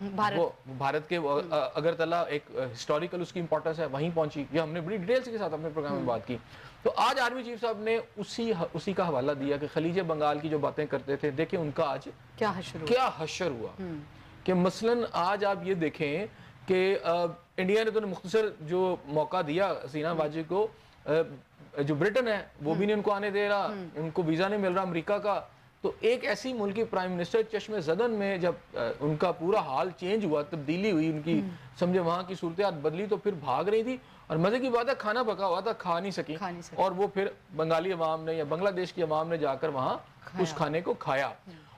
وہ بھارت کے اگرتلہ ایک ہسٹوریکل اس کی امپورٹنس ہے وہیں پہنچی. یہ ہم نے بڑی ڈیٹیل کے ساتھ اپنے پروگرام میں بات کی. تو آج آرمی چیف صاحب نے اسی کا حوالہ دیا کہ خلیج بنگال کی جو باتیں کرتے تھے, دیکھیں ان کا آج کیا حشر ہوا. کہ مثلاً آج آپ یہ دیکھیں کہ انڈیا نے تو مختصر جو موقع دیا حسینہ واجد کو, جو برٹن ہے وہ بھی نہیں ان کو آنے دے رہا, ان کو ویزا نہیں مل رہا امریکہ کا. تو ایک ایسی ملک کی پرائم منسٹر چشم زدن میں جب ان کا پورا حال چینج ہوا, تبدیلی ہوئی ان کی, سمجھے وہاں کی صورتحال بدلی, تو پھر بھاگ رہی تھی. اور مزے کی بات ہے کھانا پکا ہوا تھا, کھا نہیں سکی, اور وہ پھر بنگالی عوام نے یا بنگلہ دیش کی عوام نے جا کر وہاں اس کھانے کو کھایا.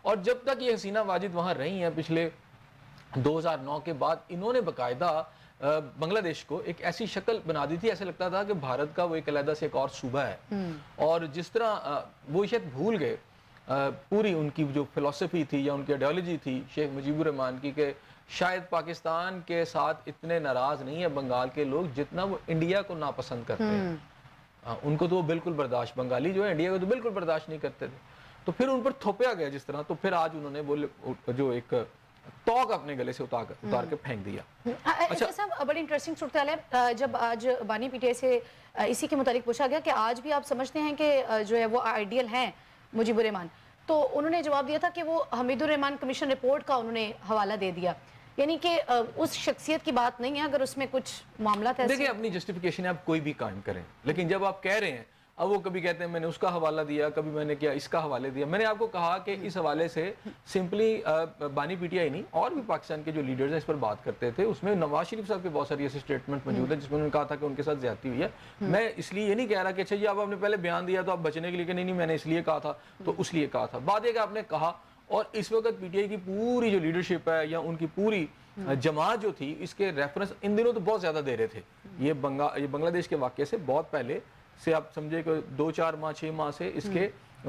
اور جب تک یہ حسینہ واجد وہاں رہی ہیں پچھلے 2009 کے بعد, انہوں نے باقاعدہ بنگلہ دیش کو ایک ایسی شکل بنا دی تھی, ایسے لگتا تھا کہ بھارت کا وہ ایک علیحدہ سے ایک اور صوبہ ہے. اور جس طرح وہ شاید بھول گئے پوری ان کی جو فلسفی تھی یا ان کی آئیڈیالوجی تھی شیخ مجیب الرحمان کی, کہ شاید پاکستان کے ساتھ اتنے ناراض نہیں ہے بنگال کے لوگ جتنا وہ انڈیا کو ناپسند کرتے ہیں. ان کو تو وہ بالکل برداشت, بنگالی جو ہے انڈیا کو تو بالکل برداشت نہیں کرتے تھے. تو پھر ان پر تھوپیا گیا جس طرح, تو پھر آج انہوں نے وہ جو ایک توق اپنے گلے سے اتار کے پھینک دیا. اچھا صاحب, بڑی انٹرسٹنگ صورتحال ہے. جب آج بانی پی ٹی آئی سے اسی کے متعلق پوچھا گیا کہ آج بھی آپ سمجھتے ہیں کہ جو ہے وہ آئیڈیل ہیں مجیب الرحمان, تو انہوں نے جواب دیا تھا کہ وہ حمید الرحمان کمیشن رپورٹ کا انہوں نے حوالہ دے دیا, یعنی کہ اس شخصیت کی بات نہیں ہے اگر اس میں کچھ معاملات ایسے. دیکھیں اپنی جسٹیفیکیشن آپ کوئی بھی قائم کریں, لیکن جب آپ کہہ رہے ہیں, اب وہ کبھی کہتے ہیں میں نے اس کا حوالہ دیا, کبھی میں نے کیا اس کا حوالے دیا. میں نے آپ کو کہا کہ اس حوالے سے سمپلی بانی پی ٹی آئی نہیں اور بھی پاکستان کے جو لیڈرز ہیں اس پر بات کرتے تھے. اس میں نواز شریف صاحب کے بہت ساری ایسی سٹیٹمنٹ موجود ہیں جس میں انہوں نے کہا تھا کہ ان کے ساتھ زیادتی ہوئی ہے. میں اس لیے یہ نہیں کہہ رہا کہ اچھا جی آپ نے پہلے بیان دیا تو آپ بچنے کے لیے کہ نہیں میں نے اس لیے کہا تھا تو اس لیے کہا تھا. بات یہ کہ آپ نے کہا, اور اس وقت پی ٹی آئی کی پوری جو لیڈرشپ ہے یا ان کی پوری جماعت جو تھی اس کے ریفرنس ان دنوں تو بہت زیادہ دے رہے تھے. یہ بنگلہ دیش کے واقعے سے بہت پہلے سے آپ سمجھے کہ 2-4 ماہ 6 ماہ سے اس کے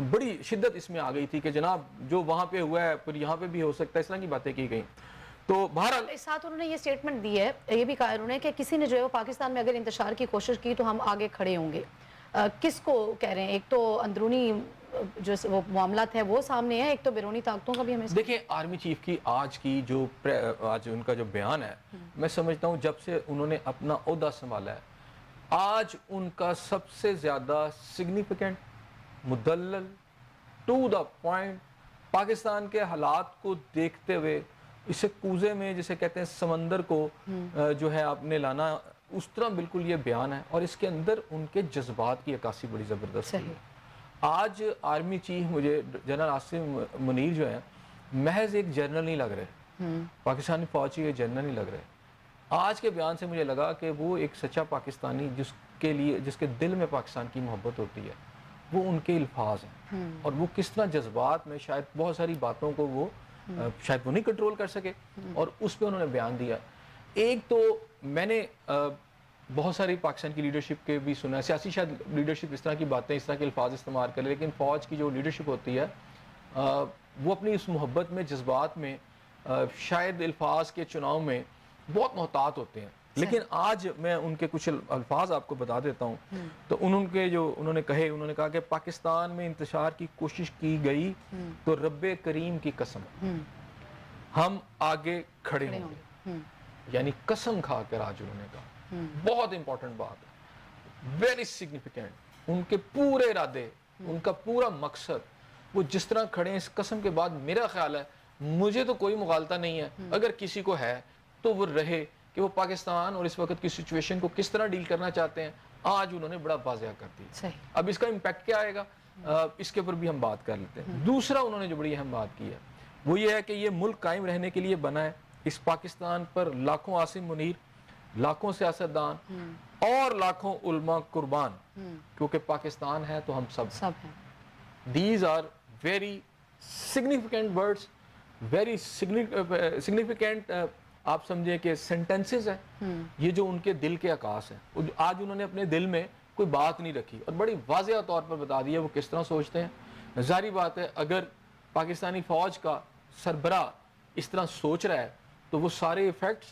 بڑی شدت اس میں آ گئی تھی کہ جناب جو وہاں پہ ہوا ہے پھر یہاں پہ بھی ہو سکتا ہے, اس طرح کی باتیں کی گئیں. تو بہرحال اس ساتھ انہوں نے یہ سٹیٹمنٹ دی ہے, یہ بھی کہا انہوں نے کہ کسی نے جو ہے وہ پاکستان میں اگر انتشار کی کوشش کی تو ہم آگے کھڑے ہوں گے. کس کو کہہ رہے ہیں؟ ایک تو اندرونی جو وہ معاملات ہے وہ سامنے ہے, ایک تو بیرونی طاقتوں کا بھی ہمیں. دیکھیں آرمی چیف کی آج ان کا جو بیان ہے, میں سمجھتا ہوں جب سے انہوں نے اپنا عہدہ سنبھالا ہے آج ان کا سب سے زیادہ سگنیفیکنٹ, مدلل, ٹو دا پوائنٹ, پاکستان کے حالات کو دیکھتے ہوئے اسے کوزے میں جسے کہتے ہیں سمندر کو جو ہے آپ نے لانا, اس طرح بالکل یہ بیان ہے. اور اس کے اندر ان کے جذبات کی عکاسی بڑی زبردست ہے. آج آرمی چیف مجھے جنرل عاصم منیر جو ہیں محض ایک جنرل نہیں لگ رہے, پاکستانی فوجی ایک جنرل نہیں لگ رہے. آج کے بیان سے مجھے لگا کہ وہ ایک سچا پاکستانی جس کے دل میں پاکستان کی محبت ہوتی ہے, وہ ان کے الفاظ ہیں. اور وہ کس طرح جذبات میں شاید بہت ساری باتوں کو وہ شاید وہ نہیں کنٹرول کر سکے اور اس پہ انہوں نے بیان دیا. ایک تو میں نے بہت ساری پاکستان کی لیڈرشپ کے بھی سنا ہے, سیاسی شاید لیڈرشپ اس طرح کی باتیں اس طرح کے الفاظ استعمال کرے, لیکن فوج کی جو لیڈرشپ ہوتی ہے وہ اپنی اس محبت میں, جذبات میں, شاید الفاظ کے چناؤ میں بہت محتاط ہوتے ہیں. لیکن آج میں ان کے کچھ الفاظ آپ کو بتا دیتا ہوں. تو انہوں نے کہا کہ پاکستان میں انتشار کی کوشش کی گئی تو رب کریم کی قسم ہم آگے کھڑے ہوں گے. یعنی قسم کھا کر آج انہوں نے کہا, بہت امپورٹنٹ بات ہے, ویری سگنیفیکنٹ. ان کے پورے ارادے, ان کا پورا مقصد, وہ جس طرح کھڑے ہیں اس قسم کے بعد, میرا خیال ہے مجھے تو کوئی مغالطہ نہیں ہے, اگر کسی کو ہے تو وہ رہے کہ وہ پاکستان اور اس وقت کی سچویشن کو کس طرح ڈیل کرنا چاہتے ہیں. آج انہوں نے بڑا واضح کر دیا. اب اس کا امپیکٹ کیا آئے گا اس کے اوپر بھی ہم بات کر لیتے ہیں. دوسرا انہوں نے جو بڑی اہم بات کی ہے وہ یہ ہے کہ یہ ملک قائم رہنے کے لیے بنا ہے. اس پاکستان پر لاکھوں عاصم منیر, لاکھوں سیاستدان اور لاکھوں علماء قربان, کیونکہ پاکستان ہے تو ہم سب ہیں. These are very significant words, very significant آپ سمجھیں کہ سینٹنسز ہیں. یہ جو ان کے دل کے عکاس ہیں, آج انہوں نے اپنے دل میں کوئی بات نہیں رکھی اور بڑی واضح طور پر بتا دیا وہ کس طرح سوچتے ہیں. ظاہری بات ہے اگر پاکستانی فوج کا سربراہ اس طرح سوچ رہا ہے تو وہ سارے ایفیکٹس,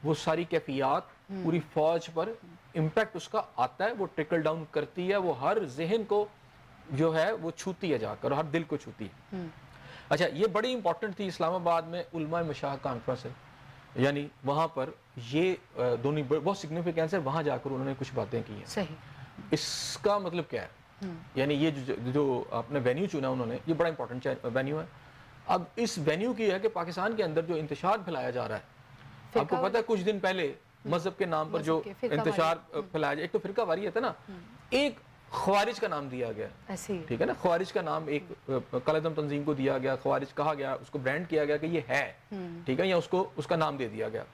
وہ ساری کیفیات پوری فوج پر امپیکٹ اس کا آتا ہے, وہ ٹرکل ڈاؤن کرتی ہے, وہ ہر ذہن کو جو ہے وہ چھوتی ہے جا کر, ہر دل کو چھوتی ہے. اچھا یہ بڑی امپورٹنٹ تھی. اسلام آباد میں علماء مشاہد کانفرنس ہے, یعنی وہاں پر یہ دونوں بہت سگنیفیکینس ہے. وہاں جا کر انہوں نے کچھ باتیں کی ہیں. صحیح. اس کا مطلب کیا ہے؟ یعنی یہ جو آپ نے وینیو چنا انہوں نے, یہ بڑا امپورٹنٹ وینیو ہے. اب اس وینیو کی ہے کہ پاکستان کے اندر جو انتشار پھیلایا جا رہا ہے, آپ کو پتہ ہے کچھ دن پہلے مذہب کے نام پر جو انتشار پھیلایا جائے, ایک تو فرقہ واریت ہے نا, ایک خوارج کا نام دیا گیا, ٹھیک ہے نا, خوارج کا نام ایک کالعدم تنظیم کو دیا گیا, خوارج کہا گیا, اس کو برانڈ کیا گیا کہ یہ ہے, ٹھیک ہے, یا اس کا نام دے دیا گیا.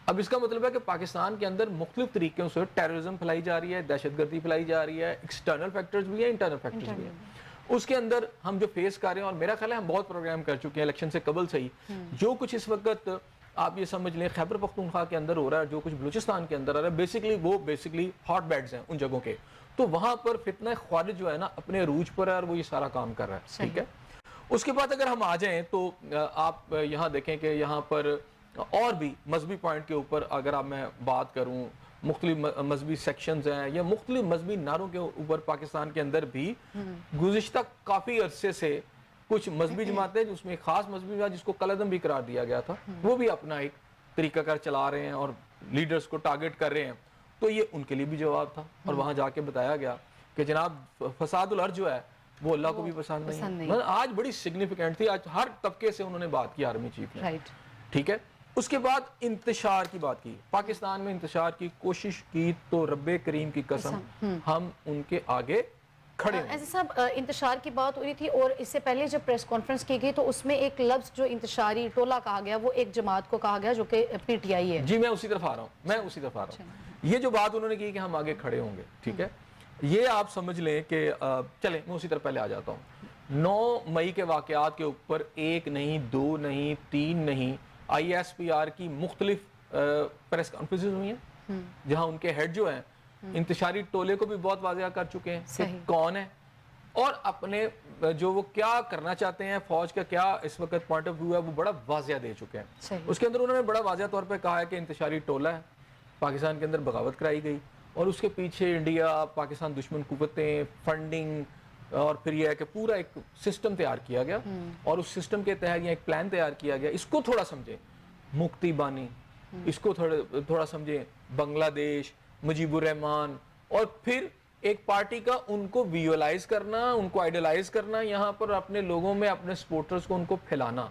اب اس کا مطلب ہے کہ پاکستان کے اندر مختلف طریقوں سے ٹیررزم پھیلائی جا رہی ہے, دہشت گردی پھیلائی جا رہی ہے, ایکسٹرنل فیکٹرز بھی ہیں, انٹرنل فیکٹرز بھی ہیں. اس کے اندر ہم جو فیس کر رہے ہیں, اور میرا خیال ہے ہم بہت پروگرام کر چکے ہیں الیکشن سے قبل سے ہی, جو کچھ اس وقت آپ یہ سمجھ لیں خیبر پختونخوا کے اندر ہو رہا ہے, جو کچھ بلوچستان کے اندر آ رہا ہے, بیسکلی ہاٹ بیڈز ہیں ان جگہوں کے. تو وہاں پر فتنہ خوارج جو ہے نا اپنے عروج پر ہے, اور وہ یہ سارا کام کر رہا ہے, ٹھیک ہے. اس کے بعد اگر ہم آ جائیں تو آپ یہاں دیکھیں کہ یہاں پر اور بھی مذہبی پوائنٹ کے اوپر اگر آپ میں بات کروں, مختلف مذہبی سیکشنز ہیں یا مختلف مذہبی نعروں کے اوپر پاکستان کے اندر بھی گزشتہ کافی عرصے سے کچھ مذہبی جماعتیں, جس میں ایک خاص مذہبی جماعت جس کو کالعدم بھی قرار دیا گیا تھا, وہ بھی اپنا ایک طریقہ کار چلا رہے ہیں اور لیڈرز کو ٹارگٹ کر رہے ہیں. تو یہ ان کے لیے بھی جواب تھا, اور وہاں جا کے بتایا گیا کہ جناب فساد الارض جو ہے وہ اللہ کو بھی پسند نہیں ہے. آج بڑی سگنیفیکنٹ تھی, آج ہر طبقے سے انہوں نے بات کی آرمی چیف نے, ٹھیک ہے. اس کے بعد انتشار کی بات کی, پاکستان میں انتشار کی کوشش کی تو رب کریم کی قسم ہم ان کے آگے کھڑے ہیں. ایسے صاحب انتشار کی بات ہو رہی تھی, اور اس سے پہلے جب پریس کانفرنس کی گئی تو اس میں ایک لفظ جو انتشاری ٹولہ کہا گیا وہ ایک جماعت کو کہا گیا جو کہ پی ٹی آئی ہے. جی میں اسی طرف آ رہا ہوں, یہ جو بات انہوں نے کی کہ ہم آگے کھڑے ہوں گے, ٹھیک ہے, یہ آپ سمجھ لیں کہ چلیں میں اسی طرف پہلے آ جاتا ہوں. 9 مئی کے واقعات کے اوپر 1 نہیں 2 نہیں 3 نہیں آئی ایس پی آر کی مختلف پریس کانفرنسز ہوئی ہیں, جہاں ان کے ہیڈ جو ہیں انتشاری ٹولے کو بھی بہت واضح کر چکے ہیں کہ کون ہے, اور اپنے جو وہ کیا کرنا چاہتے ہیں, فوج کا کیا اس وقت پوائنٹ آف ویو ہے, وہ بڑا واضح دے چکے ہیں. اس کے اندر انہوں نے بڑا واضح طور پہ کہا ہے کہ انتشاری ٹولہ ہے, پاکستان کے اندر بغاوت کرائی گئی, اور اس کے پیچھے انڈیا, پاکستان دشمن قوتیں, فنڈنگ, اور پھر یہ ہے کہ پورا ایک سسٹم تیار کیا گیا, اور اس سسٹم کے تحت یہ ایک پلان تیار کیا گیا. اس کو تھوڑا سمجھیں مکتی بانی, اس کو تھوڑا سمجھیں بنگلہ دیش, مجیب الرحمان, اور پھر ایک پارٹی کا ان کو ویژولائز کرنا, ان کو آئیڈیلائز کرنا, یہاں پر اپنے لوگوں میں اپنے سپورٹرز کو ان کو پھیلانا,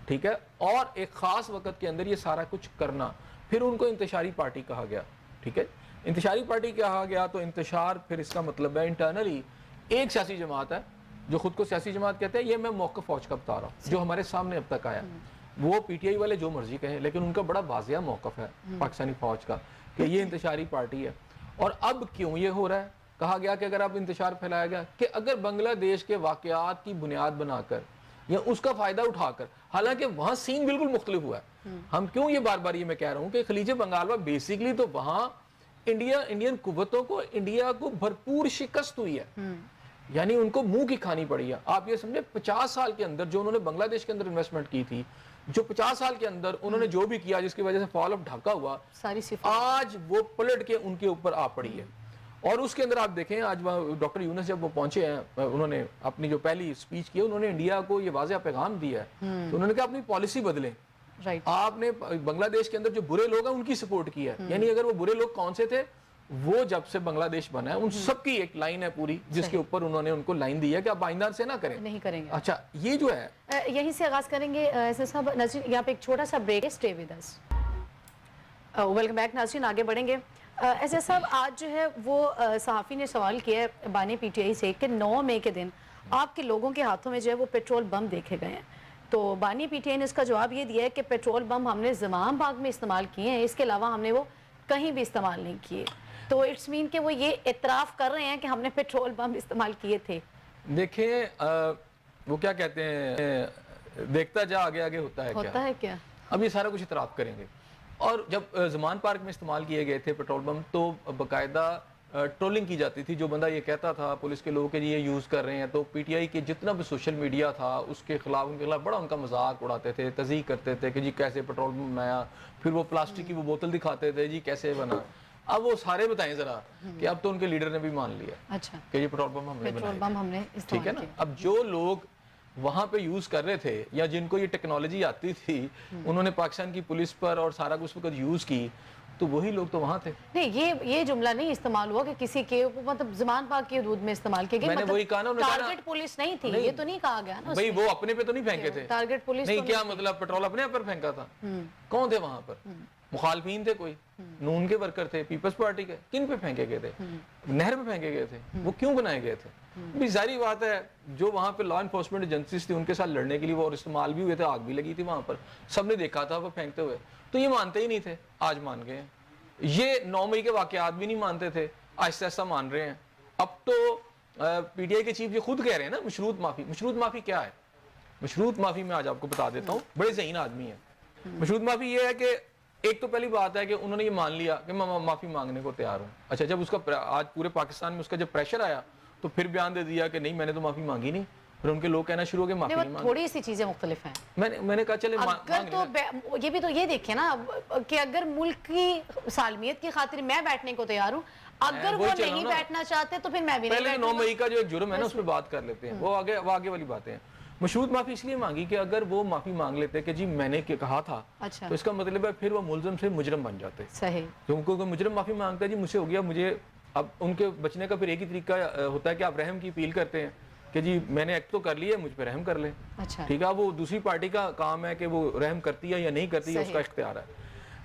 ٹھیک ہے, اور ایک خاص وقت کے اندر یہ سارا کچھ کرنا. پھر ان کو انتشاری پارٹی کہا گیا, ٹھیک ہے. انتشاری پارٹی کہا گیا تو انتشار پھر اس کا مطلب ہے انٹرنلی ایک سیاسی جماعت ہے جو خود کو سیاسی جماعت کہتے ہیں. یہ میں موقف فوج کا بتا رہا ہوں جو ہمارے سامنے اب تک آیا. وہ پی ٹی آئی والے جو مرضی کہیں, لیکن ان کا بڑا واضح موقف ہے پاکستانی فوج کا کہ یہ انتشاری پارٹی ہے. اور اب کیوں یہ ہو رہا ہے؟ کہا گیا کہ اگر اب انتشار پھیلایا گیا کہ اگر بنگلہ دیش کے واقعات کی بنیاد بنا کر یا اس کا فائدہ اٹھا کر, حالانکہ وہاں سین بالکل مختلف ہوا ہے. ہم کیوں یہ بار بار یہ میں کہہ رہا ہوں کہ خلیج بنگال میں بیسیکلی تو وہاں انڈین قوتوں کو, انڈیا کو بھرپور شکست ہوئی ہے, یعنی ان کو منہ کی کھانی پڑی ہے. آپ یہ سمجھے 50 سال کے اندر جو انہوں نے بنگلہ دیش کے اندر انویسٹمنٹ کی تھی, جو 50 سال کے اندر انہوں نے جو بھی کیا جس کی وجہ سے فال آف ڈھاکہ ہوا, آج وہ پلٹ کے ان کے اوپر آ پڑی ہے. اور اس کے اندر آپ دیکھیں آج ڈاکٹر یونس جب وہ پہنچے ہیں, انہوں نے اپنی جو پہلی سپیچ کی, انہوں نے انڈیا کو یہ واضح پیغام دیا ہے, تو انہوں نے کہا اپنی پالیسی بدلیں. آپ نے بنگلہ دیش کے اندر جو برے لوگ ہیں ان کی سپورٹ کی ہے, یعنی اگر وہ برے لوگ کون سے تھے, وہ جب سے بنگلہ دیش بنا ہے ان سب کی ایک لائن ہے پوری جس کے اوپر انہوں نے ان کو لائن دی ہے کہ آپ آئندہ سے نہ کریں, نہیں کریں گے. اچھا یہ جو ہے یہیں سے آغاز کریں گے. ایسے صاحب ناظرین یہاں پہ ایک چھوٹا سا بریک ہے, stay with us. Welcome back ناظرین, آگے بڑھیں گے. ایسے صاحب آج جو ہے وہ صحافی نے سوال کیا ہے بانی پی ٹی آئی سے کہ 9 مئی کے دن آپ کے لوگوں کے ہاتھوں میں جو ہے وہ پیٹرول بم دیکھے گئے ہیں. تو بانی پی ٹی آئی نے اس کا جواب یہ دیا ہے کہ پیٹرول بم ہم نے زمام باغ میں استعمال کیے ہیں, اس کے علاوہ ہم نے وہ کہیں بھی استعمال نہیں کیے. تو اٹس مین کہ وہ یہ اعتراف کر رہے ہیں کہ ہم نے پیٹرول بم استعمال کیے تھے. دیکھیں وہ کیا کہتے ہیں, دیکھتا جا آگے آگے ہوتا ہے کیا. اب یہ سارا کچھ اعتراف کریں گے. اور جب زمان پارک میں استعمال کیے گئے تھے پیٹرول بم تو باقاعدہ ٹرولنگ کی جاتی تھی. جو بندہ یہ کہتا تھا پولیس کے لوگوں کے یہ یوز کر رہے ہیں, تو پی ٹی آئی کے جتنا بھی سوشل میڈیا تھا اس کے خلاف, ان کے خلاف بڑا ان کا مذاق اڑاتے تھے, تضحیق کرتے تھے کہ جی کیسے پیٹرول بم آیا. پھر وہ پلاسٹک کی وہ بوتل دکھاتے تھے, جی کیسے بنا. اب وہ سارے بتائیں ذرا کہ اب تو ان کے لیڈر نے بھی مان لیا کہ یہ پیٹرول بم ہم نے بنایا, ٹھیک ہے نا. اب جو لوگ وہاں پہ یوز کر رہے تھے یا جن کو یہ ٹیکنالوجی آتی تھی انہوں نے پاکستان کی پولیس پر اور سارا کچھ وقت یوز کی تو وہی لوگ تو وہاں تھے. نہیں یہ جملہ نہیں استعمال ہوا کہ کسی کے مطلب زمان پاک کی حدود میں استعمال کیے گئے, میں نے وہی کہا نا, انہوں نے کہا ٹارگٹ پولیس نہیں تھی, یہ تو نہیں کہا گیا نا بھائی وہ اپنے پہ تو نہیں پھینکے تھے, ٹارگٹ پولیس نہیں کیا مطلب پیٹرول اپنے پر پھینکا تھا, کون تھے وہاں پر, مخالفین تھے, کوئی نون کے ورکر تھے, پیپلز پارٹی کے, کن پہ پھینکے گئے تھے, نہر پہ پھینکے گئے تھے, وہ کیوں بنائے گئے تھے؟ بھی ظاہری بات ہے جو وہاں پہ لا انفورسمنٹ ایجنسیز تھی ان کے ساتھ لڑنے کے لیے وہ اور استعمال بھی ہوئے تھے, آگ بھی لگی تھی وہاں پر, سب نے دیکھا تھا وہ پھینکتے ہوئے, تو یہ مانتے ہی نہیں تھے, آج مان گئے ہیں. یہ 9 مئی کے واقعات بھی نہیں مانتے تھے, آہستہ آہستہ مان رہے ہیں. اب تو پی ٹی آئی کے چیف یہ خود کہہ رہے ہیں نا مشروط معافی. مشروط معافی کیا ہے؟ مشروط معافی میں آج آپ کو بتا دیتا ہوں, بڑے ذہین آدمی ہیں. مشروط معافی یہ ہے کہ ایک تو پہلی بات ہے کہ انہوں نے یہ مان لیا کہ میں معافی مانگنے کو تیار ہوں. اچھا جب اس کا آج پورے پاکستان میں اس کا جب پریشر آیا تو پھر بیان دے دیا کہ نہیں میں نے تو معافی مانگی نہیں, پھر ان کے لوگ کہنا شروع ہو گئے معافی نہیں مانگی. تھوڑی سی چیزیں مختلف ہیں. میں نے کہا چلے اگر تو یہ بھی تو یہ دیکھیں نا کہ اگر ملک کی سالمیت کی خاطر میں بیٹھنے کو تیار ہوں, اگر وہ نہیں بیٹھنا چاہتے تو پھر میں بھی نہیں بیٹھوں گا. 9 مئی کا جو ایک جرم ہے نا اس پہ بات کر لیتے ہیں, وہ آگے والی باتیں ہیں. مشروط معافی اس لیے مانگی کہ اگر وہ معافی مانگ لیتے کہ جی میں نے کہا تھا, تو اس کا مطلب ہے پھر وہ ملزم سے مجرم بن جاتے. صحیح. کیونکہ کوئی مجرم معافی مانگتا ہے جی مجھ سے ہو گیا, مجھے اب ان کے بچنے کا پھر ایک ہی طریقہ ہوتا ہے کہ آپ رحم کی اپیل کرتے ہیں کہ جی میں نے ایکٹ تو کر لیا, مجھ پہ رحم کر لیں. ٹھیک ہے, وہ دوسری پارٹی کا کام ہے کہ وہ رحم کرتی ہے یا نہیں کرتی ہے, اس کا اختیار ہے.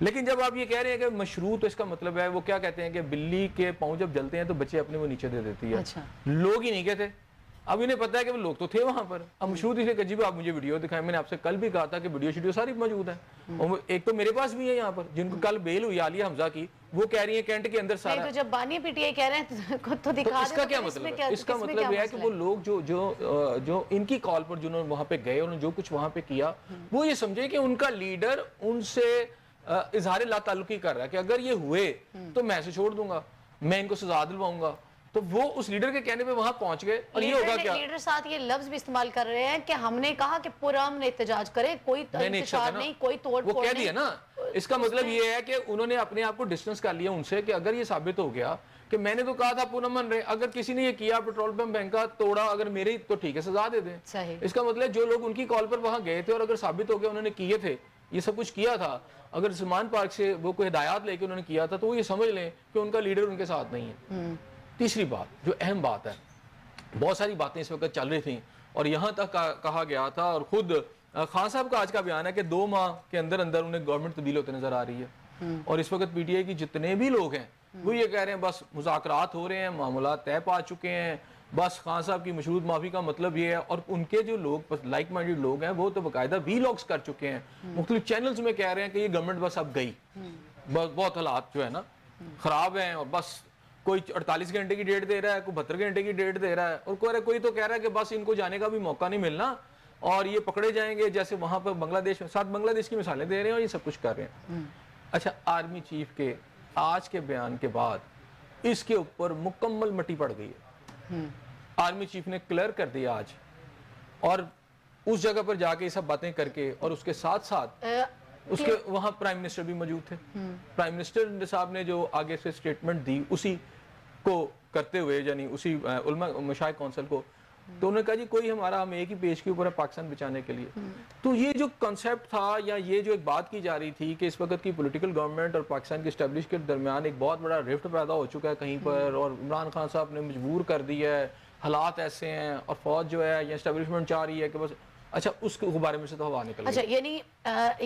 لیکن جب آپ یہ کہہ رہے ہیں کہ مشروط, تو اس کا مطلب ہے وہ کیا کہتے ہیں کہ بلی کے پاؤں جب جلتے ہیں تو بچے اپنے وہ نیچے دے دیتی ہے. لوگ ہی نہیں کہتے. اب انہیں پتا ہے کہ وہ لوگ تو تھے وہاں پر. اب مشروط اس لیے کہ جی آپ مجھے ویڈیو دکھائیں. میں نے آپ سے کل بھی کہا تھا کہ ویڈیو ساری موجود ہیں, اور ایک تو میرے پاس بھی ہے یہاں پر, جن کو کل بیل ہوئی عالیہ حمزہ کی, وہ کہہ رہی ہیں کینٹ کے اندر سارا. تو جب بانی پی ٹی آئی کہہ رہے ہیں تو دکھا دیں. اس کا کیا مطلب ہے؟ اس کا مطلب یہ ہے کہ وہ لوگ جو ان کی کال پر جنہوں نے وہاں پہ گئے, انہوں نے جو کچھ وہاں پہ کیا, وہ یہ سمجھے کہ ان کا لیڈر ان سے اظہار لا تعلقی کر رہا ہے کہ اگر یہ ہوئے تو میں سے چھوڑ دوں گا, میں ان کو سزا دلواؤں گا. تو وہ اس لیڈر کے کہنے پہ وہاں پہنچ گئے. اور یہ ہوگا کیا, لیڈر ساتھ یہ لفظ بھی استعمال کر رہے ہیں کہ ہم نے کہا کہ پرامن احتجاج کرے, کوئی انتشار نہیں, کوئی توڑ پھوڑ نہیں. وہ کہہ دیا نا. اس کا مطلب یہ ہے کہ انہوں نے اپنے آپ کو ڈسٹنس کر لیا ان سے کہ اگر یہ ثابت ہو گیا کہ میں نے تو کہا تھا پرامن رہے, اگر کسی نے یہ کیا پیٹرول پمپ بینک کا توڑا اگر میری, تو ٹھیک ہے سزا دے دیں. اس کا مطلب جو لوگ ان کی کال پر وہاں گئے تھے اور اگر ثابت ہو گیا انہوں نے کیے تھے, یہ سب کچھ کیا تھا, اگر سلمان پارک سے وہ کوئی ہدایات لے کے انہوں نے کیا تھا, تو وہ یہ سمجھ لیں کہ ان کا لیڈر ان کے ساتھ نہیں ہے. تیسری بات جو اہم بات ہے, بہت ساری باتیں اس وقت چل رہی تھیں اور یہاں تک کہا گیا تھا, اور خود خان صاحب کا آج کا بیان ہے کہ 2 ماہ کے اندر انہیں گورنمنٹ تبدیل ہوتے نظر آ رہی ہے. اور اس وقت پی ٹی آئی کی جتنے بھی لوگ ہیں وہ یہ کہہ رہے ہیں بس مذاکرات ہو رہے ہیں, معاملات طے پا چکے ہیں, بس خان صاحب کی مشروط معافی کا مطلب یہ ہے. اور ان کے جو لوگ لائک مائنڈڈ لوگ ہیں وہ تو باقاعدہ ویلاگز کر چکے ہیں, مختلف چینلز میں کہہ رہے ہیں کہ یہ گورنمنٹ بس اب گئی, بہت حالات جو ہے نا خراب ہیں, اور بس کوئی 48 گھنٹے کی ڈیٹ دے رہا ہے, کوئی 72 گھنٹے کی ڈیٹ دے رہا ہے, اور کوئی تو کہہ رہا ہے کہ بس ان کو جانے کا بھی موقع نہیں ملنا اور یہ پکڑے جائیں گے, جیسے وہاں پر بنگلہ دیش میں, ساتھ بنگلہ دیش کی مثالیں دے رہے ہیں اور یہ سب کچھ کر رہے ہیں. اچھا, آرمی چیف کے آج کے بیان کے بعد اس کے اوپر مکمل مٹی پڑ گئی ہے. آرمی چیف نے کلیئر کر دیا آج, اور اس جگہ پر جا کے یہ سب باتیں کر کے, اور اس کے ساتھ ساتھ اس کے وہاں پرائم منسٹر بھی موجود تھے. پرائم منسٹر صاحب نے جو آگے سے سٹیٹمنٹ دی اسی کو کرتے ہوئے, یعنی اسی علماء مشائخ کونسل کو, تو انہوں نے کہا جی ہم ایک ہی پیج کے اوپر ہے پاکستان بچانے کے لیے. تو یہ جو کنسیپٹ تھا یا یہ جو ایک بات کی جا رہی تھی کہ اس وقت کی پولیٹیکل گورنمنٹ اور پاکستان کی اسٹیبلش کے درمیان ایک بہت بڑا رفٹ پیدا ہو چکا ہے کہیں پر, اور عمران خان صاحب نے مجبور کر دیا ہے, حالات ایسے ہیں, اور فوج جو ہے یا اسٹیبلشمنٹ چاہ رہی ہے کہ بس. اچھا, اس کے بارے میں سے تو ہوا نکل گئی. اچھا, یعنی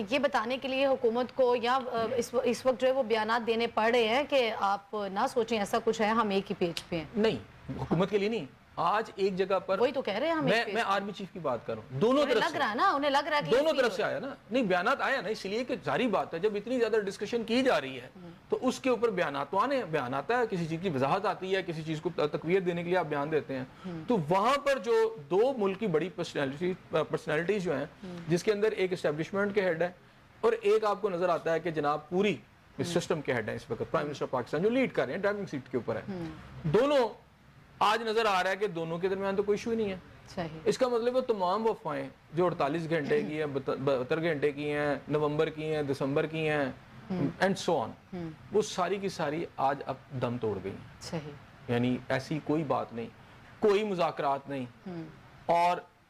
یہ بتانے کے لیے حکومت کو یا اس وقت جو ہے وہ بیانات دینے پڑ رہے ہیں کہ آپ نہ سوچیں ایسا کچھ ہے, ہم ایک ہی پیج پہ ہیں. نہیں, حکومت کے لیے نہیں, آج ایک جگہ پر وہی تو کہہ رہے ہیں ہم. میں آرمی چیف کی بات کر رہا ہوں, دونوں طرف سے انہیں لگ رہا ہے دونوں طرف سے آیا نا. نہیں, بیانات آیا نا, اس لیے کہ ظاہری بات ہے جب اتنی زیادہ ڈسکشن کی جا رہی ہے تو اس کے اوپر بیانات تو آنے ہیں. بیان آتا ہے, کسی چیز کی وضاحت آتی ہے, کسی چیز کو تقویت دینے کے لیے آپ بیان دیتے ہیں. تو وہاں پر جو 2 ملک کی بڑی پرسنالٹیز جو ہیں, جس کے اندر ایک اسٹیبلشمنٹ کے ہیڈ ہے اور ایک آپ کو نظر آتا ہے کہ جناب پوری سسٹم کے ہیڈ ہیں اس وقت, پرائم منسٹر پاکستان جو لیڈ کر رہے ہیں, ڈرائیونگ سیٹ کے اوپر ہے, دونوں آج نظر آ رہا ہے کہ دونوں کے درمیان تو کوئی ایشو ہی نہیں ہے. اس کا مطلب ہے تمام افواہیں جو 48 گھنٹے کی ہیں, 72 گھنٹے کی ہیں, نومبر کی ہیں, دسمبر کی ہیں, اینڈ سو آن, وہ ساری کی ساری آج اب دم توڑ گئی. یعنی ایسی کوئی بات نہیں, کوئی مذاکرات نہیں, اور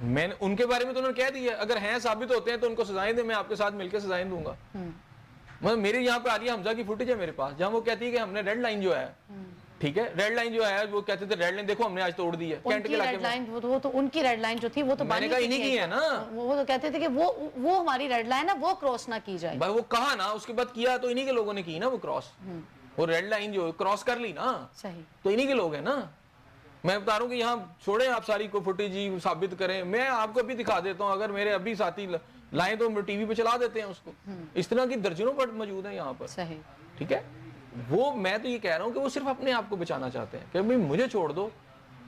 میں نے ان کے بارے میں تو انہوں نے کہہ دیا اگر ہیں ثابت ہوتے ہیں تو ان کو سزائیں دیں, میں آپ کے ساتھ مل کے سزائیں دوں گا. مطلب میرے یہاں پہ عالیہ حمزہ کی فوٹیج ہے میرے پاس جہاں وہ کہتی ہے کہ ہم نے ریڈ لائن جو ہے, ٹھیک ہے, ریڈ لائن جو ہے وہ کہتے تھے ریڈ لائن دیکھو ہم نے آج توڑ دی ہے کینٹ کے علاقے میں. وہ تو ان کی ریڈ لائن جو تھی وہ تو میں نے کہا انہی کی ہے نا, وہ تو کہتے تھے کہ وہ ہماری ریڈ لائن ہے وہ کراس نہ کی جائے. بھائی وہ کہا نا, اس کے بعد کیا تو انہی کے لوگوں نے کی نا وہ کراس, وہ ریڈ لائن جو کراس کر لی نا, صحیح, تو انہی کے لوگ ہیں نا. میں بتا رہا ہوں کہ یہاں چھوڑیں آپ ساری کو فوٹیج جی ثابت کریں, میں آپ کو ابھی دکھا دیتا ہوں, اگر میرے ابھی ساتھی لائیں تو ٹی وی پہ چلا دیتے ہیں اس کو. اس طرح کی درجنوں پر موجود ہیں یہاں پر, صحیح, ٹھیک ہے. وہ میں تو یہ کہہ رہا ہوں کہ وہ صرف اپنے آپ کو بچانا چاہتے ہیں کہ بھئی مجھے چھوڑ دو,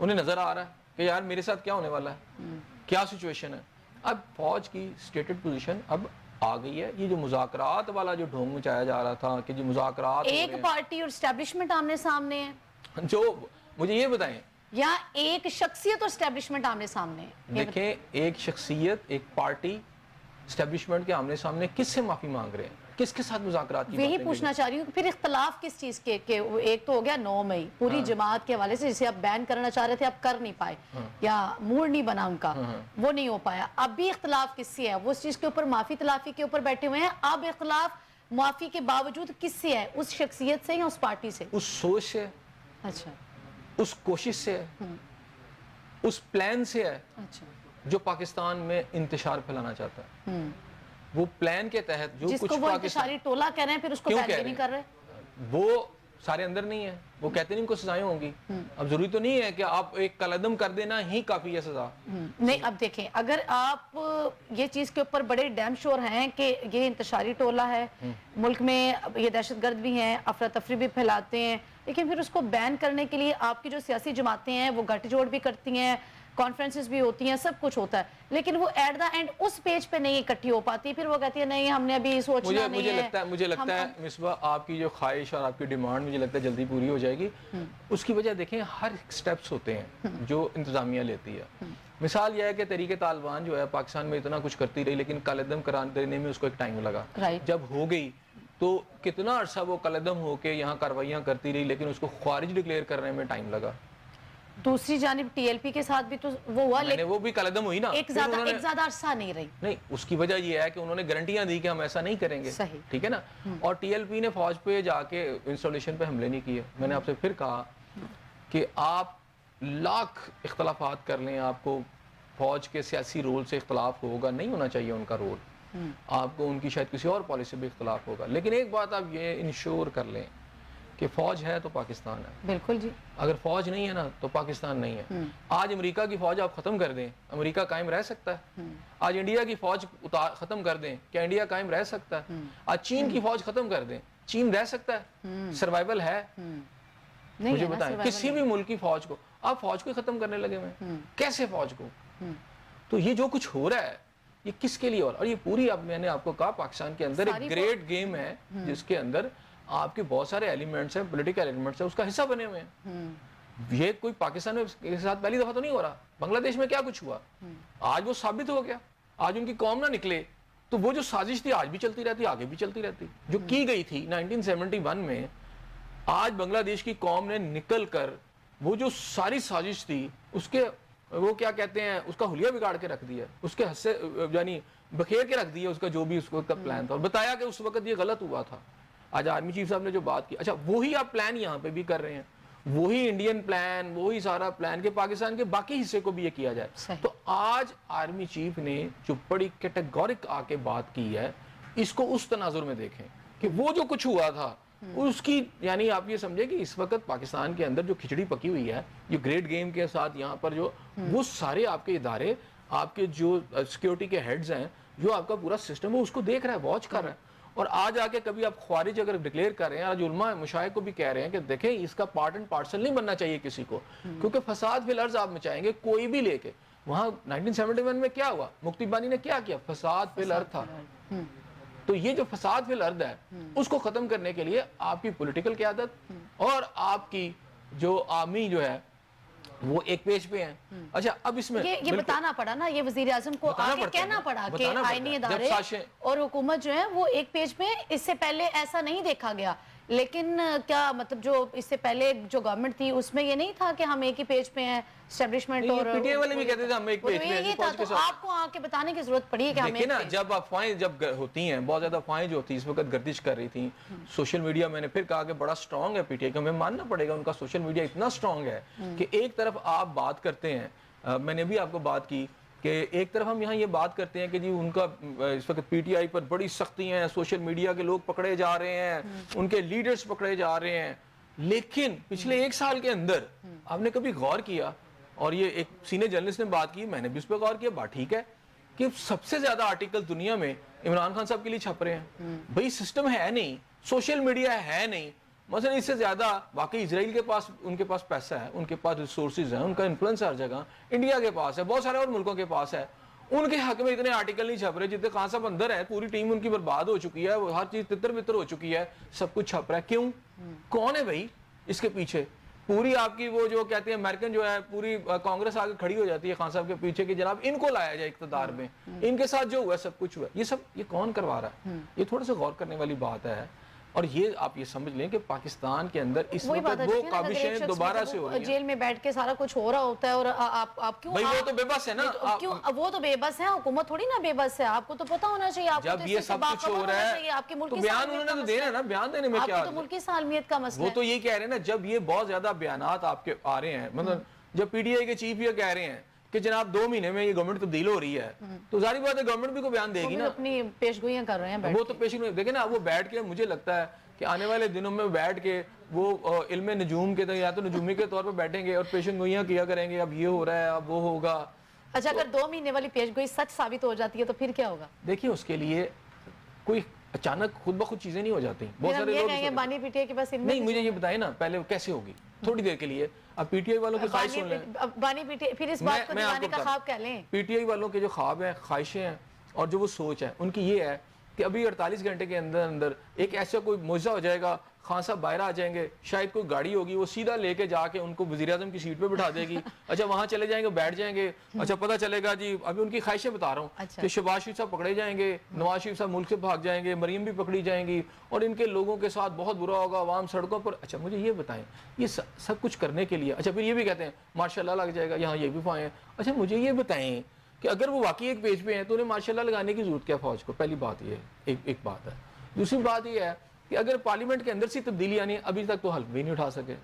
انہیں نظر آ رہا ہے کہ یار میرے ساتھ کیا ہونے والا ہے, کیا سچویشن ہے. اب فوج کی سٹیٹڈ پوزیشن اب آ گئی ہے. یہ جو مذاکرات والا جو ڈھونگ مچایا جا رہا تھا کہ جو مذاکرات ایک پارٹی اور اسٹیبلشمنٹ آمنے سامنے ہے, جو مجھے یہ بتائیں یا ایک شخصیت اور اسٹیبلشمنٹ آمنے سامنے ہے. دیکھیں ایک شخصیت ایک پارٹی اسٹیبلشمنٹ کے آمنے سامنے کس سے معافی مانگ رہے ہیں, کس کے ساتھ مذاکرات کی وہی پوچھنا چاہ رہی ہوں, پھر اختلاف کس چیز کے, کہ ایک تو ہو گیا 9 مئی پوری جماعت کے حوالے سے جسے آپ بین کرنا چاہ رہے تھے آپ کر نہیں پائے, یا موڈ نہیں بنا ان کا, وہ نہیں ہو پایا. اب بھی اختلاف کس سے ہے, وہ اس چیز کے اوپر معافی تلافی کے اوپر بیٹھے ہوئے ہیں. اب اختلاف معافی کے باوجود کس سے ہے, اس شخصیت سے یا اس پارٹی سے, اس سوچ سے, اچھا اس کوشش سے, اس پلان سے ہے اچھا, جو پاکستان میں انتشار پھیلانا چاہتا ہے. وہ پلان کے تحت جو جس کچھ کو وہ انتشاری ٹولہ کہہ رہے ہیں پھر اس کو پہلے نہیں کر رہے, وہ سارے اندر نہیں ہے. وہ کہتے ہیں ان کو سزائیں ہوں گی. اب ضروری تو نہیں ہے کہ آپ ایک قلم کر دینا ہی کافی ہے سزا. نہیں, اب دیکھیں اگر آپ یہ چیز کے اوپر بڑے ڈیم شور ہیں کہ یہ انتشاری ٹولہ ہے, ملک میں یہ دہشت گرد بھی ہیں, افراتفری بھی پھیلاتے ہیں, لیکن پھر اس کو بین کرنے کے لیے آپ کی جو سیاسی جماعتیں ہیں وہ گٹھ جوڑ بھی کرتی ہیں, کانفرنسز بھی ہوتی ہیں, سب کچھ ہوتا ہے, لیکن وہ ایٹ دا اینڈ اس پیج پہ نہیں اکٹھی ہو پاتی. پھر وہ کہتی ہے نہیں ہم نے ابھی سوچنا نہیں ہے. مجھے لگتا ہے مصباح آپ کی جو خواہش اور آپ کی ڈیمانڈ مجھے لگتا ہے جلدی پوری ہو جائے گی. اس کی وجہ دیکھیں ہر سٹیپس ہوتے ہیں جو انتظامیہ لیتی ہے. مثال یہ ہے کہ تحریک طالبان جو ہے پاکستان میں اتنا کچھ کرتی رہی لیکن قلعدم قرار دینے میں اس کو ایک ٹائم لگا. جب ہو گئی تو کتنا عرصہ وہ قلعدم ہو کے یہاں کاروائیاں کرتی رہی لیکن اس کو خارج ڈکلیئر کرنے میں ٹائم لگا. دوسری جانب ٹی ایل پی کے ساتھ بھی تو وہ ہوا, لیکن وہ بھی قلعدم ہوئی نا, ایک زیادہ عرصہ نہیں رہی. نہیں, اس کی وجہ یہ ہے کہ انہوں نے گارنٹیاں دی کہ ہم ایسا نہیں کریں گے, ٹھیک ہے نا. اور ٹی ایل پی نے فوج پہ جا کے انسٹالیشن پہ حملے نہیں کیے. میں نے آپ سے پھر کہا کہ آپ لاکھ اختلافات کر لیں, آپ کو فوج کے سیاسی رول سے اختلاف ہوگا, نہیں ہونا چاہیے ان کا رول, آپ کو ان کی شاید کسی اور پالیسی سے بھی اختلاف ہوگا, لیکن ایک بات آپ یہ انشور کر لیں کہ فوج ہے تو پاکستان ہے. بالکل جی, اگر فوج نہیں ہے نا تو پاکستان نہیں ہے. آج امریکہ کی فوج آپ ختم کر دیں, امریکہ قائم رہ سکتا ہے. آج انڈیا کی فوج ختم کر دیں, کیا انڈیا قائم رہ سکتا ہے؟ آج چین کی فوج ختم کر دیں, چین رہ سکتا ہے؟ سروائیول ہے؟ مجھے بتائیں کسی بھی ملک کی فوج کو آپ فوج کو ختم کرنے لگے ہوئے, کیسے فوج کو؟ تو یہ جو کچھ ہو رہا ہے یہ کس کے لیے, اور یہ پوری اب میں نے آپ کو کہا پاکستان کے اندر ایک گریٹ گیم ہے جس کے اندر آپ کے بہت سارے ایلیمنٹس ہیں, پولیٹیکل ایلیمنٹس ہیں, اس کا حصہ بنے ہوئے ہیں. یہ کوئی پاکستان میں کے ساتھ پہلی دفعہ تو نہیں ہو رہا. بنگلہ دیش میں کیا کچھ ہوا, آج وہ ثابت ہو گیا. آج ان کی قوم نہ نکلے تو وہ جو سازش تھی آج بھی چلتی رہتی, آگے بھی چلتی رہتی, جو کی گئی تھی 1971 میں. آج بنگلہ دیش کی قوم نے نکل کر وہ جو ساری سازش تھی اس کے وہ کیا کہتے ہیں اس کا حلیہ بگاڑ کے رکھ دیا, اس کے حصے یعنی بکھیر کے رکھ دیا اس کا جو بھی اس کا پلان تھا, اور بتایا کہ اس وقت یہ غلط ہوا تھا. آج آرمی چیف صاحب نے جو بات کی, اچھا وہی آپ پلان یہاں پہ بھی کر رہے ہیں, وہی انڈین پلان, وہی سارا پلان کہ پاکستان کے باقی حصے کو بھی یہ کیا جائے. تو آج آرمی چیف نے جو بڑی کیٹیگورک آ کے بات کی ہے, اس کو اس تناظر میں دیکھیں کہ وہ جو کچھ ہوا تھا اس کی, یعنی آپ یہ سمجھے کہ اس وقت پاکستان کے اندر جو کھچڑی پکی ہوئی ہے جو گریٹ گیم کے ساتھ یہاں پر جو وہ سارے آپ کے ادارے, آپ کے جو سیکیورٹی کے ہیڈز ہیں, جو آپ کا پورا سسٹم وہ اس کو دیکھ رہا ہے, واچ کر رہا ہے. اور آج آ کے کبھی آپ خوارج اگر ڈکلیئر کر رہے ہیں, آج علماء مشائخ کو بھی کہہ رہے ہیں کہ دیکھیں اس کا پارٹ اینڈ پارسل نہیں بننا چاہیے کسی کو, کیونکہ فساد فی الارض آپ مچائیں گے کوئی بھی لے کے. وہاں 1971 میں کیا ہوا, مفتی بانی نے کیا کیا, فساد فی الارض تھا. تو یہ جو فساد فی الارض ہے اس کو ختم کرنے کے لیے آپ کی پولیٹیکل قیادت اور آپ کی جو عامی جو ہے وہ ایک پیج پہ ہیں. اچھا اب اس میں یہ بتانا پڑا نا, یہ وزیر اعظم کو آگے کہنا پڑا کہ آئینی ادارے اور حکومت جو ہے وہ ایک پیج پہ, اس سے پہلے ایسا نہیں دیکھا گیا لیکن کیا مطلب جو اس سے پہلے جو گورنمنٹ تھی اس میں یہ نہیں تھا کہ ہم ایک ہی پیج پہ ہیں اسٹیبلشمنٹ؟ اور پی ٹی آئی والے بھی کہتے تھے ہم ایک پیج پہ ہیں، یہ تھا، تو آپ کو آ کے بتانے کی ضرورت پڑی ہے کہ ہم دیکھیں نا جب افواہیں جب ہوتی ہیں، بہت زیادہ افواہیں جو ہوتی ہیں اس وقت گردش کر رہی تھیں سوشل میڈیا، میں نے پھر کہا کہ بڑا سٹرونگ ہے پی ٹی آئی کا، ہمیں ماننا پڑے گا ان کا سوشل میڈیا اتنا سٹرونگ ہے کہ ایک طرف آپ بات کرتے ہیں، میں نے بھی آپ کو بات کی کہ ایک طرف ہم یہاں یہ بات کرتے ہیں کہ جی ان کا اس وقت پی ٹی آئی پر بڑی سختی ہیں، سوشل میڈیا کے لوگ پکڑے جا رہے ہیں، ان کے لیڈرز پکڑے جا رہے ہیں، لیکن پچھلے ایک سال کے اندر آپ نے کبھی غور کیا، اور یہ ایک سینئر جرنلسٹ نے بات کی، میں نے بھی اس پہ غور کیا، بات ٹھیک ہے کہ سب سے زیادہ آرٹیکل دنیا میں عمران خان صاحب کے لیے چھپ رہے ہیں، بھئی سسٹم ہے نہیں، سوشل میڈیا ہے نہیں، مثلا اس سے زیادہ واقعی اسرائیل کے پاس، ان کے پاس پیسہ ہے، ان کے پاس ریسورسز ہیں، ان کا انفلوئنس ہر جگہ، انڈیا کے پاس ہے، بہت سارے اور ملکوں کے پاس ہے، ان کے حق میں اتنے آرٹیکل نہیں چھپ رہے جتنے خان صاحب اندر ہے، پوری ٹیم ان کی برباد ہو چکی ہے، ہر چیز تتر بتر ہو چکی ہے، سب کچھ چھپ رہا ہے، کیوں؟ کون ہے بھائی اس کے پیچھے؟ پوری آپ کی وہ جو کہتے ہیں امریکن جو ہے، پوری کانگریس آگے کھڑی ہو جاتی ہے خان صاحب کے پیچھے کہ جناب ان کو لایا جائے اقتدار میں، ان کے ساتھ جو ہوا ہے سب کچھ ہوا ہے، یہ کون کروا رہا ہے؟ یہ تھوڑا سا غور کرنے والی بات ہے، اور یہ آپ یہ سمجھ لیں کہ پاکستان کے اندر اس وقت وہ کابشیں دوبارہ سے ہو رہی ہیں، جیل میں بیٹھ کے سارا کچھ ہو رہا ہوتا ہے، اور آپ کیوں؟ بھائی وہ تو بے بس ہے نا، وہ تو بے بس ہے، حکومت تھوڑی نا بے بس ہے، آپ کو تو پتا ہونا چاہیے، آپ کو جب یہ سب کچھ ہو رہا ہے آپ کے ملک تو کی بیان انہوں نے تو دینا نا، بیان دینے میں کیا؟ آپ کو تو ملک کی سالمیت کا مسئلہ وہ ہے۔ تو یہ کہہ رہے ہیں نا، جب یہ بہت زیادہ بیانات آپ کے آ رہے ہیں، مطلب جب پی ٹی آئی کے چیف یہ کہہ رہے ہیں کہ جناب 2 مہینے میں یہ گورنمنٹ تبدیل ہو رہی ہے، تو ظاہری بات ہے گورنمنٹ بھی کو بیان دے گی نا، اپنی پیشگوئیاں کر رہے ہیں، وہ تو پیشن دیکھیں نا، وہ بیٹھ کے مجھے لگتا ہے کہ آنے والے دنوں میں بیٹھ کے وہ علم نجوم کے یا تو نجومی کے طور پر بیٹھیں گے اور پیشن گوئیاں کیا کریں گے، اب یہ ہو رہا ہے، اب وہ ہوگا۔ اچھا اگر 2 مہینے والی پیشگوئی سچ ثابت ہو جاتی ہے تو پھر کیا ہوگا؟ دیکھیں اس کے لیے کوئی اچانک خود بخود چیزیں نہیں ہو جاتی، بہت سارے لوگ کہیں گے بانی پی ٹی آئی کے بس نہیں، مجھے یہ بتائیں نا پہلے کیسے ہوگی تھوڑی دیر کے لیے، اب پی ٹی آئی والوں کی خواہش سن لیں، بانی پی ٹی آئی، پھر اس بات کو دیوانے کا خواب کہہ لیں، پی ٹی آئی والوں کے جو خواب ہیں، خواہشیں ہیں اور جو وہ سوچ ہے ان کی یہ ہے کہ ابھی 48 گھنٹے کے اندر ایک ایسا کوئی معجزہ ہو جائے گا، خان صاحب باہر آ جائیں گے، شاید کوئی گاڑی ہوگی وہ سیدھا لے کے جا کے ان کو وزیر اعظم کی سیٹ پہ بٹھا دے گی، اچھا وہاں چلے جائیں گے، بیٹھ جائیں گے، اچھا پتہ چلے گا جی، ابھی ان کی خواہشیں بتا رہا ہوں کہ شہباز شریف صاحب پکڑے جائیں گے، نواز شریف صاحب ملک سے بھاگ جائیں گے، مریم بھی پکڑی جائیں گی، اور ان کے لوگوں کے ساتھ بہت برا ہوگا، عوام سڑکوں پر۔ اچھا مجھے یہ بتائیں، یہ سب کچھ کرنے کے لیے، اچھا پھر یہ بھی کہتے ہیں ماشاء اللہ لگ جائے گا، یہاں یہ بھی فائیں، اچھا مجھے یہ بتائیں کہ اگر وہ واقعی ایک پیج پہ ہیں تو انہیں ماشاء اللہ لگانے کی ضرورت کیا فوج کو؟ پہلی بات یہ ہے، ایک بات ہے۔ دوسری بات یہ ہے کہ اگر پارلیمنٹ کے اندر سے تبدیلی آنی ہے، ابھی تک تو حلف بھی نہیں اٹھا سکے،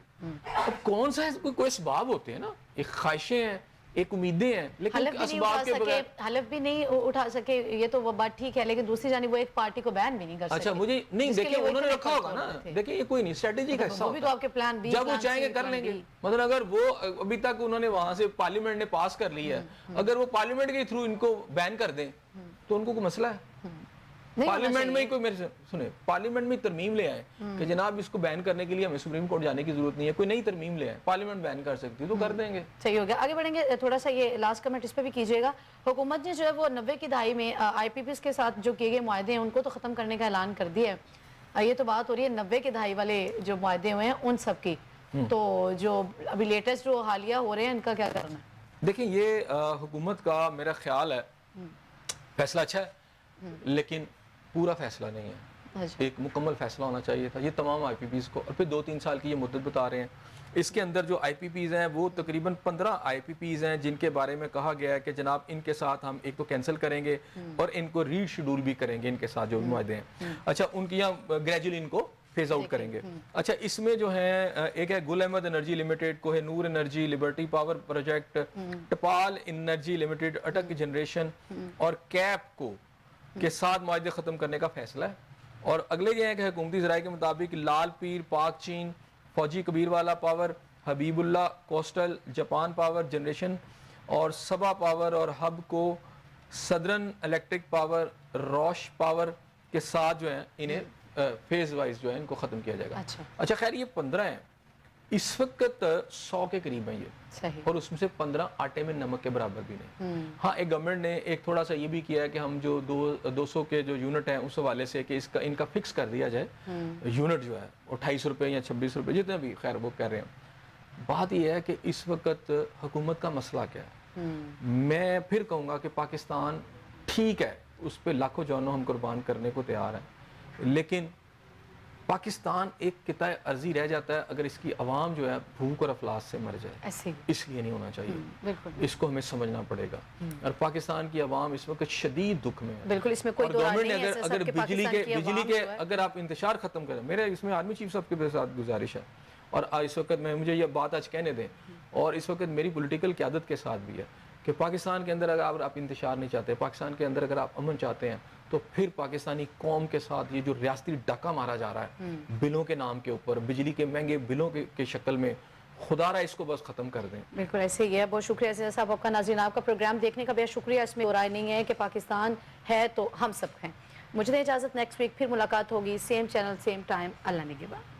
اب کون سا کوئی اسباب ہوتے ہیں نا، ایک خواہشیں ہیں، ایک امیدیں ہیں، لیکن اسباب کے بغیر حلف بھی نہیں اٹھا سکے، یہ تو وہ بات ٹھیک ہے، لیکن دوسری جانب وہ ایک پارٹی کو بین بھی نہیں کر سکے۔ اچھا مجھے نہیں، دیکھیں انہوں نے رکھا ہوگا نا، دیکھیں یہ کوئی نہیں، اسٹریٹجی کا حصہ ہوتا ہے، جب وہ چاہیں گے کر لیں گے، مطلب اگر وہ ابھی تک انہوں نے وہاں سے پارلیمنٹ نے پاس کر لی ہے، اگر وہ پارلیمنٹ کے تھرو ان کو بین کر دیں تو ان کو کوئی مسئلہ ہے؟ پارلیمنٹ میں کوئی میرے سنیں، پارلیمنٹ میں ترمیم لے آئیں کہ جناب اس کو بین کرنے کے لیے ہمیں سپریم کورٹ جانے کی ضرورت نہیں ہے، کوئی نئی ترمیم لے آئیں، پارلیمنٹ بین کر سکتی ہے تو کر دیں گے۔ صحیح ہو گیا، آگے بڑھیں گے، تھوڑا سا یہ لاسٹ کمنٹ اس پہ بھی کیجیے گا۔ حکومت نے جو ہے وہ 90 کی دہائی میں آئی پی پیز کے ساتھ جو کیے گئے معاہدے ہیں ان کو تو ختم کرنے کا اعلان کر دیا ہے، یہ تو بات ہو رہی ہے 90 کی دہائی والے جو معاہدے ہوئے ہیں ان سب کی، تو جو ابھی لیٹسٹ جو حالیہ ہو رہے ہیں ان کا کیا کرنا ہے؟ دیکھیں یہ حکومت کا میرا خیال ہے فیصلہ اچھا ہے، لیکن پورا فیصلہ نہیں ہے، ایک مکمل فیصلہ ہونا چاہیے تھا۔ یہ تمام آئی پی پیز کو، اور پھر 2-3 سال کی یہ مدت بتا رہے ہیں، اس کے اندر جو آئی پی پیز ہیں وہ تقریباً 15 آئی پی پیز ہیں جن کے بارے میں کہا گیا ہے کہ جناب ان کے ساتھ ہم ایک تو کینسل کریں گے اور ان کو ری شیڈول بھی کریں گے، ان کے ساتھ جو بھی معاہدے ہیں، اچھا ان کی یہاں گریجولی ان کو فیز آؤٹ کریں گے۔ اچھا اس میں جو ہے ایک ہے گل Ahmad energy limited, Koh Noor energy, liberty power project, Tapal energy limited, Attock generation اور کیپ کو کے ساتھ معاہدے ختم کرنے کا فیصلہ ہے۔ اور اگلے یہ ہے کہ حکومتی ذرائع کے مطابق لال پیر پاک چین، فوجی کبیر والا پاور، حبیب اللہ کوسٹل، جاپان پاور جنریشن اور سبا پاور اور ہب کو، سدرن الیکٹرک پاور، روش پاور کے ساتھ جو ہیں انہیں فیز وائز جو ہے ان کو ختم کیا جائے گا۔ اچھا خیر یہ 15 ہیں، اس وقت 100 کے قریب ہیں یہ، اور اس میں سے 15 آٹے میں نمک کے برابر بھی نہیں۔ ہاں ایک گورنمنٹ نے ایک تھوڑا سا یہ بھی کیا ہے کہ ہم جو 200 کے جو یونٹ ہیں اس حوالے سے کہ ان کا فکس کر دیا جائے، یونٹ جو ہے 28 روپے یا 26 روپے جتنے بھی، خیر وہ کہہ رہے ہیں۔ بات یہ ہے کہ اس وقت حکومت کا مسئلہ کیا ہے، میں پھر کہوں گا کہ پاکستان ٹھیک ہے، اس پہ لاکھوں جانوں ہم قربان کرنے کو تیار ہیں، لیکن پاکستان ایک قطع ارضی رہ جاتا ہے اگر اس کی عوام جو ہے بھوک اور افلاس سے مر جائے. ایسے ہی اس لیے نہیں ہونا چاہیے. بالکل اس کو ہمیں سمجھنا پڑے گا. اور پاکستان کی عوام اس وقت شدید دکھ میں ہے. بالکل اس میں کوئی اور دو رائے گورنمنٹ نہیں ہے نے اگر بجلی کے اگر آپ انتشار ختم کریں, میرے اس میں آرمی چیف صاحب کے ساتھ گزارش ہے, اور اس وقت مجھے یہ بات آج کہنے دیں, اور اس وقت میری پولیٹیکل قیادت کے ساتھ بھی ہے کہ پاکستان کے اندر اگر آپ انتشار نہیں چاہتے, پاکستان کے اندر اگر آپ امن چاہتے ہیں, تو پھر پاکستانی قوم کے ساتھ یہ جو ریاستی ڈاکہ مارا جا رہا ہے بلوں کے نام کے اوپر, بجلی کے مہنگے بلوں کے شکل میں, خدا را اس کو بس ختم کر دیں. بالکل ایسے ہی ہے. بہت شکریہ عزیزہ صاحب آپ کا. ناظرین آپ کا پروگرام دیکھنے کا بہت شکریہ. اس میں کوئی رائے نہیں ہے کہ پاکستان ہے تو ہم سب ہیں. مجھے دیں اجازت, نیکسٹ ویک پھر ملاقات ہوگی, سیم چینل سیم ٹائم. اللہ نگہبان.